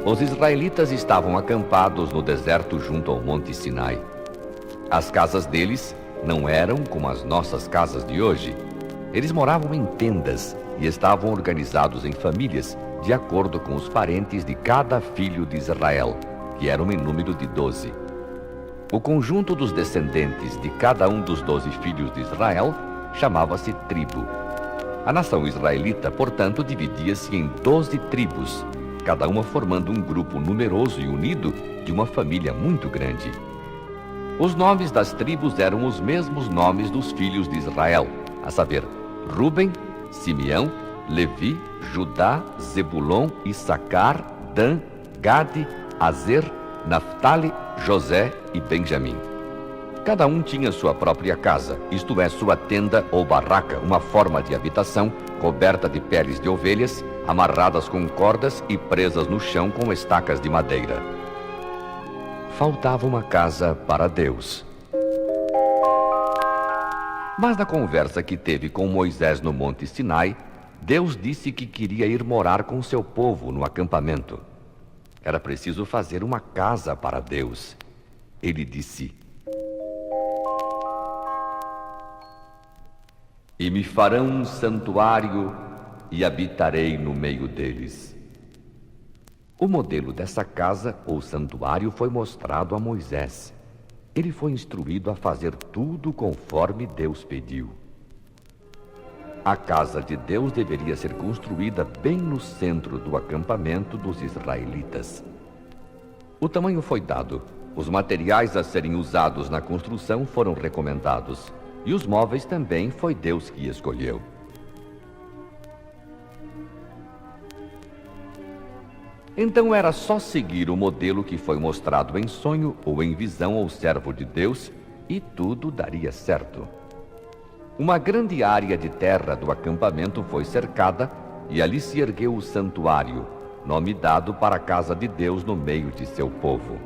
Os israelitas estavam acampados no deserto junto ao Monte Sinai. As casas deles não eram como as nossas casas de hoje. Eles moravam em tendas e estavam organizados em famílias, de acordo com os parentes de cada filho de Israel, que eram em número de 12. O conjunto dos descendentes de cada um dos 12 filhos de Israel chamava-se tribo. A nação israelita, portanto, dividia-se em 12 tribos, cada uma formando um grupo numeroso e unido de uma família muito grande. Os nomes das tribos eram os mesmos nomes dos filhos de Israel, a saber, Ruben, Simeão, Levi, Judá, Zebulon, Issacar, Dan, Gade, Azer, Naftali, José e Benjamim. Cada um tinha sua própria casa, isto é, sua tenda ou barraca, uma forma de habitação coberta de peles de ovelhas, amarradas com cordas e presas no chão com estacas de madeira. Faltava uma casa para Deus. Mas na conversa que teve com Moisés no Monte Sinai, Deus disse que queria ir morar com seu povo no acampamento. Era preciso fazer uma casa para Deus. Ele disse: "E me farão um santuário e habitarei no meio deles." O modelo dessa casa ou santuário foi mostrado a Moisés. Ele foi instruído a fazer tudo conforme Deus pediu. A casa de Deus deveria ser construída bem no centro do acampamento dos israelitas. O tamanho foi dado, os materiais a serem usados na construção foram recomendados, e os móveis também foi Deus que escolheu. Então era só seguir o modelo que foi mostrado em sonho ou em visão ao servo de Deus, e tudo daria certo. Uma grande área de terra do acampamento foi cercada e ali se ergueu o santuário, nome dado para a casa de Deus no meio de seu povo.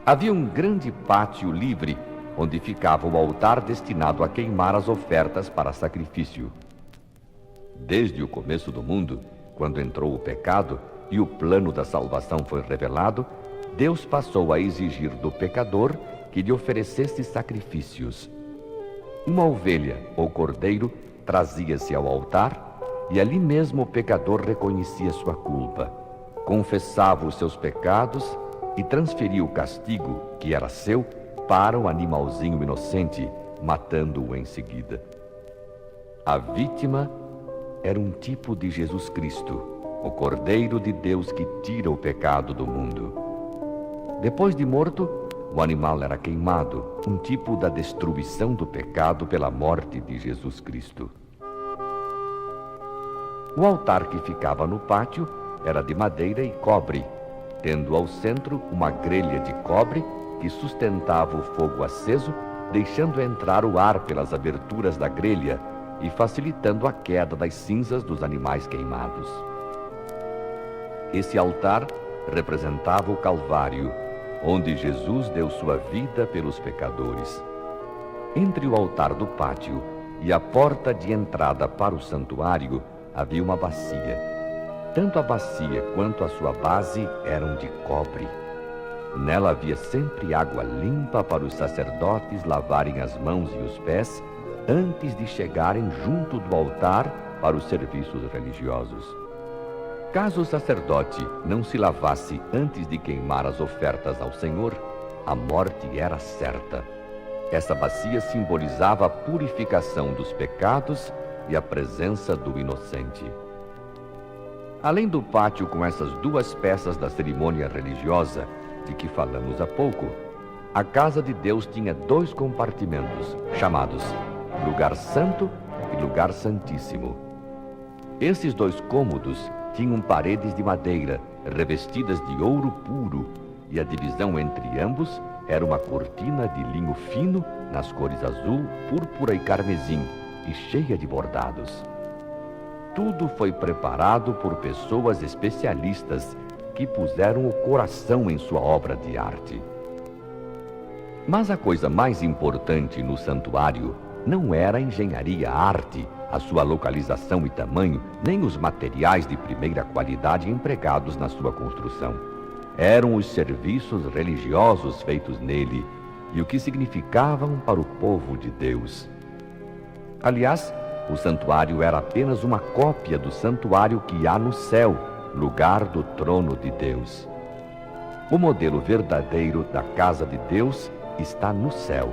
Havia um grande pátio livre, onde ficava o altar destinado a queimar as ofertas para sacrifício. Desde o começo do mundo, quando entrou o pecado e o plano da salvação foi revelado, Deus passou a exigir do pecador que lhe oferecesse sacrifícios. Uma ovelha ou cordeiro trazia-se ao altar e ali mesmo o pecador reconhecia sua culpa, confessava os seus pecados e transferia o castigo, que era seu, para o animalzinho inocente, matando-o em seguida. A vítima era um tipo de Jesus Cristo, o Cordeiro de Deus que tira o pecado do mundo. Depois de morto, o animal era queimado, um tipo da destruição do pecado pela morte de Jesus Cristo. O altar que ficava no pátio era de madeira e cobre, tendo ao centro uma grelha de cobre que sustentava o fogo aceso, deixando entrar o ar pelas aberturas da grelha e facilitando a queda das cinzas dos animais queimados. Esse altar representava o Calvário, onde Jesus deu sua vida pelos pecadores. Entre o altar do pátio e a porta de entrada para o santuário havia uma bacia. Tanto a bacia quanto a sua base eram de cobre. Nela havia sempre água limpa para os sacerdotes lavarem as mãos e os pés antes de chegarem junto do altar para os serviços religiosos. Caso o sacerdote não se lavasse antes de queimar as ofertas ao Senhor, a morte era certa. Essa bacia simbolizava a purificação dos pecados e a presença do inocente. Além do pátio com essas duas peças da cerimônia religiosa, de que falamos há pouco, a casa de Deus tinha 2 compartimentos, chamados Lugar Santo e Lugar Santíssimo. Esses 2 cômodos tinham paredes de madeira, revestidas de ouro puro, e a divisão entre ambos era uma cortina de linho fino, nas cores azul, púrpura e carmesim, e cheia de bordados. Tudo foi preparado por pessoas especialistas que puseram o coração em sua obra de arte. Mas a coisa mais importante no santuário não era a engenharia, a arte, a sua localização e tamanho, nem os materiais de primeira qualidade empregados na sua construção. eram os serviços religiosos feitos nele e o que significavam para o povo de Deus. Aliás, o santuário era apenas uma cópia do santuário que há no céu, lugar do trono de Deus. O modelo verdadeiro da casa de Deus está no céu.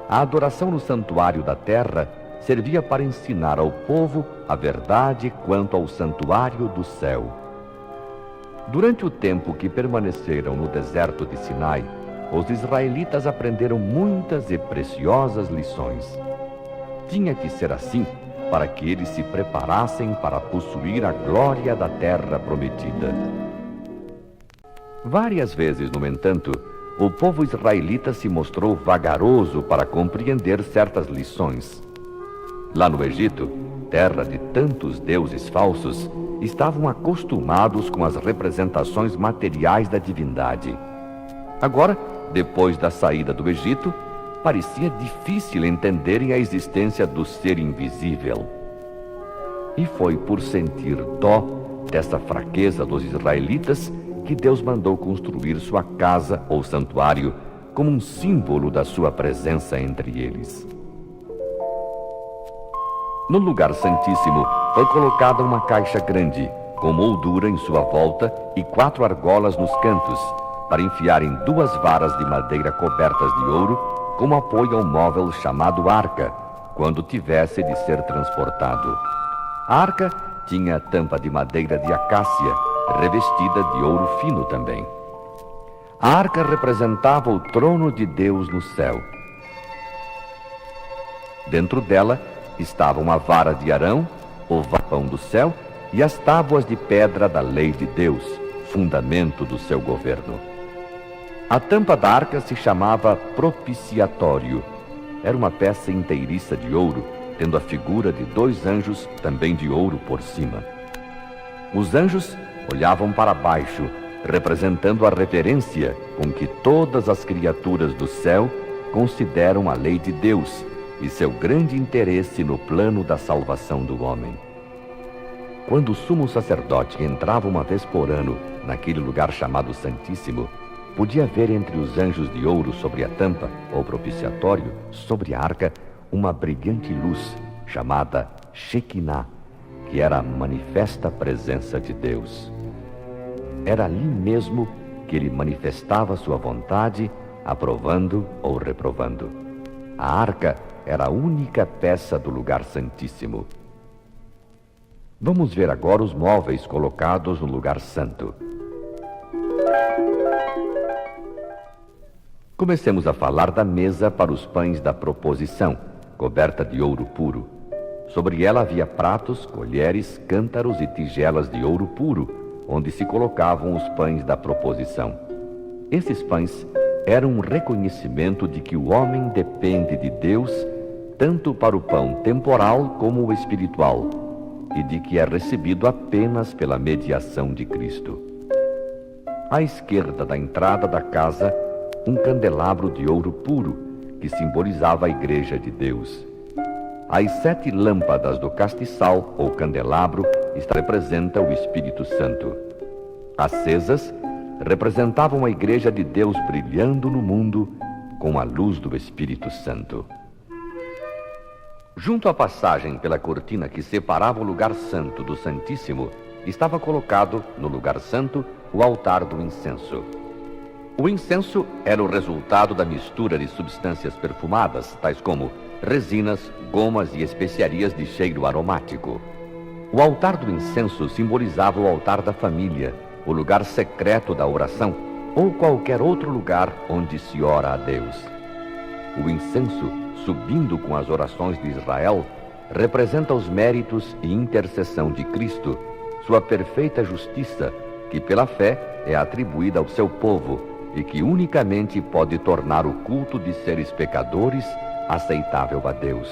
A adoração no santuário da terra servia para ensinar ao povo a verdade quanto ao santuário do céu. Durante o tempo que permaneceram no deserto de Sinai, os israelitas aprenderam muitas e preciosas lições. Tinha que ser assim para que eles se preparassem para possuir a glória da terra prometida. Várias vezes, no entanto, o povo israelita se mostrou vagaroso para compreender certas lições. Lá no Egito, terra de tantos deuses falsos, estavam acostumados com as representações materiais da divindade. Agora, depois da saída do Egito, parecia difícil entenderem a existência do ser invisível. E foi por sentir dó dessa fraqueza dos israelitas que Deus mandou construir sua casa ou santuário como um símbolo da sua presença entre eles. No lugar santíssimo foi colocada uma caixa grande, com moldura em sua volta e 4 argolas nos cantos, para enfiarem 2 varas de madeira cobertas de ouro, como apoio ao móvel chamado arca, quando tivesse de ser transportado. A arca tinha tampa de madeira de acácia, revestida de ouro fino também. A arca representava o trono de Deus no céu. Dentro dela estavam a vara de Arão, o vapão do céu e as tábuas de pedra da lei de Deus, fundamento do seu governo. A tampa da arca se chamava propiciatório. Era uma peça inteiriça de ouro, tendo a figura de 2 anjos, também de ouro por cima. Os anjos olhavam para baixo, representando a reverência com que todas as criaturas do céu consideram a lei de Deus e seu grande interesse no plano da salvação do homem. Quando o sumo sacerdote entrava uma vez por ano naquele lugar chamado Santíssimo, podia ver entre os anjos de ouro sobre a tampa, ou propiciatório, sobre a arca, uma brilhante luz chamada Shekinah, que era a manifesta presença de Deus. Era ali mesmo que ele manifestava sua vontade, aprovando ou reprovando. A arca era a única peça do lugar santíssimo. Vamos ver agora os móveis colocados no lugar santo. Comecemos a falar da mesa para os pães da proposição, coberta de ouro puro. Sobre ela havia pratos, colheres, cântaros e tigelas de ouro puro, onde se colocavam os pães da proposição. Esses pães eram um reconhecimento de que o homem depende de Deus, tanto para o pão temporal como o espiritual, e de que é recebido apenas pela mediação de Cristo. À esquerda da entrada da casa, um candelabro de ouro puro, que simbolizava a Igreja de Deus. As 7 lâmpadas do castiçal, ou candelabro, representa o Espírito Santo. Acesas, representavam a Igreja de Deus brilhando no mundo com a luz do Espírito Santo. Junto à passagem pela cortina que separava o lugar santo do Santíssimo, estava colocado, no lugar santo, o altar do incenso. O incenso era o resultado da mistura de substâncias perfumadas, tais como resinas, gomas e especiarias de cheiro aromático. O altar do incenso simbolizava o altar da família, o lugar secreto da oração ou qualquer outro lugar onde se ora a Deus. O incenso, subindo com as orações de Israel, representa os méritos e intercessão de Cristo, sua perfeita justiça, que pela fé é atribuída ao seu povo e que unicamente pode tornar o culto de seres pecadores aceitável a Deus.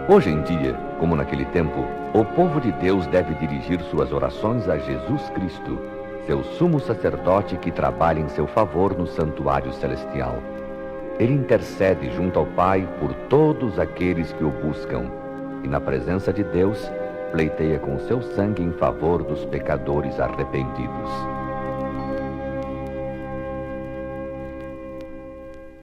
Hoje em dia, como naquele tempo, o povo de Deus deve dirigir suas orações a Jesus Cristo, seu sumo sacerdote que trabalha em seu favor no santuário celestial. Ele intercede junto ao Pai por todos aqueles que o buscam, e na presença de Deus pleiteia com seu sangue em favor dos pecadores arrependidos.